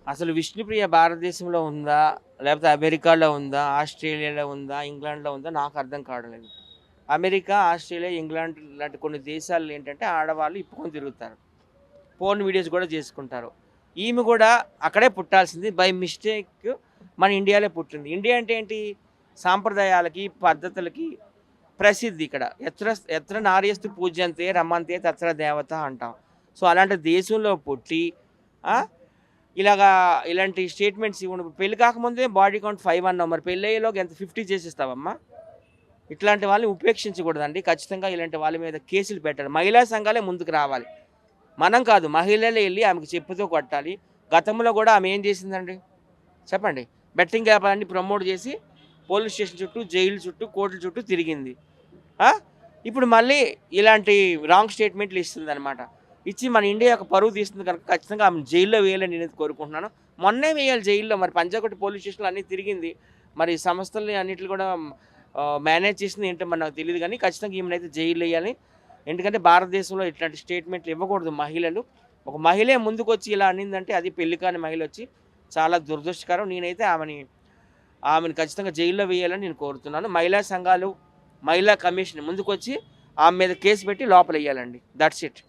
అసలు విష్ణుప్రియ భారతదేశంలో ఉందా? లేకపోతే అమెరికాలో ఉందా? ఆస్ట్రేలియాలో ఉందా? ఇంగ్లాండ్‌లో ఉందా? నాకు అర్థం కావడం లేదు. అమెరికా, ఆస్ట్రేలియా, ఇంగ్లాండ్ లాంటి కొన్ని దేశాల్లో ఏంటంటే ఆడవాళ్ళు ఇప్పుకొని తిరుగుతారు. పోర్న్ వీడియోస్ కూడా చేసుకుంటారు. ఈమె కూడా అక్కడే పుట్టాల్సింది. బై మిస్టేక్ మన ఇండియాలో పుట్టింది. ఇండియా అంటే ఏంటి? సాంప్రదాయాలకి, పద్ధతులకి ప్రసిద్ధి ఇక్కడ. ఎత్ర ఎత్ర నార్యస్తు పూజ్యంతే రమంతే తత్ర దేవత అంటాం. సో, అలాంటి దేశంలో పుట్టి ఆ! ఇలాగా ఇలాంటి స్టేట్మెంట్స్ ఇవ్వడం. పెళ్లి కాకముందే బాడీ కౌంట్ 5 అన్నావు. మరి పెళ్లయ్యేలోగా ఎంత 50 చేసేస్తావమ్మా? ఇట్లాంటి వాళ్ళని ఉపేక్షించకూడదండి. ఖచ్చితంగా ఇలాంటి వాళ్ళ మీద కేసులు పెట్టాలి. మహిళా సంఘాలే ముందుకు రావాలి. మనం కాదు, మహిళలే ఎళ్లి ఆమెకు చెప్పుతో కొట్టాలి. గతంలో గూడా ఆమె ఏం చేసిందండి? చెప్పండి. బెట్టింగ్ వ్యాపారాన్ని ప్రమోట్ చేసి పోలీస్ స్టేషన్ చుట్టూ, జైలు చుట్టూ, కోర్టుల చుట్టూ తిరిగింది. ఆ! ఇప్పుడు మళ్ళీ ఇలాంటి రాంగ్ స్టేట్మెంట్లు ఇస్తుందనమాట. ఇచ్చి మన ఇండియా యొక్క పరువు తీస్తుంది కనుక ఖచ్చితంగా ఆమెను జైల్లో వేయాలని నేనైతే కోరుకుంటున్నాను. మొన్నే వేయాలి జైల్లో. మరి పంజాగుట్ట పోలీస్ స్టేషన్‌లో అన్నీ తిరిగింది. మరి సంస్థల్ని అన్నిటిని కూడా మేనేజ్ చేసింది ఏంటో మరి నాకు తెలీదు గానీ ఖచ్చితంగా ఈమెనైతే జైల్లో ఎయ్యాలి. ఎందుకంటే భారతదేశంలో ఇట్లాంటి స్టేట్మెంట్లు ఇవ్వకూడదు మహిళలు. ఒక మహిళే ముందుకొచ్చి ఇలా అనిందంటే అది పెళ్లి కాని మహిళొచ్చి చాలా దురదృష్టకరం. నేనైతే ఆమెను ఖచ్చితంగా జైల్లో వేయాలని నేను కోరుతున్నాను. మహిళా సంఘాలు, మహిళా కమిషన్ ముందుకొచ్చి ఆమె మీద కేసు పెట్టి లోపలెయ్యాలండి. That's it.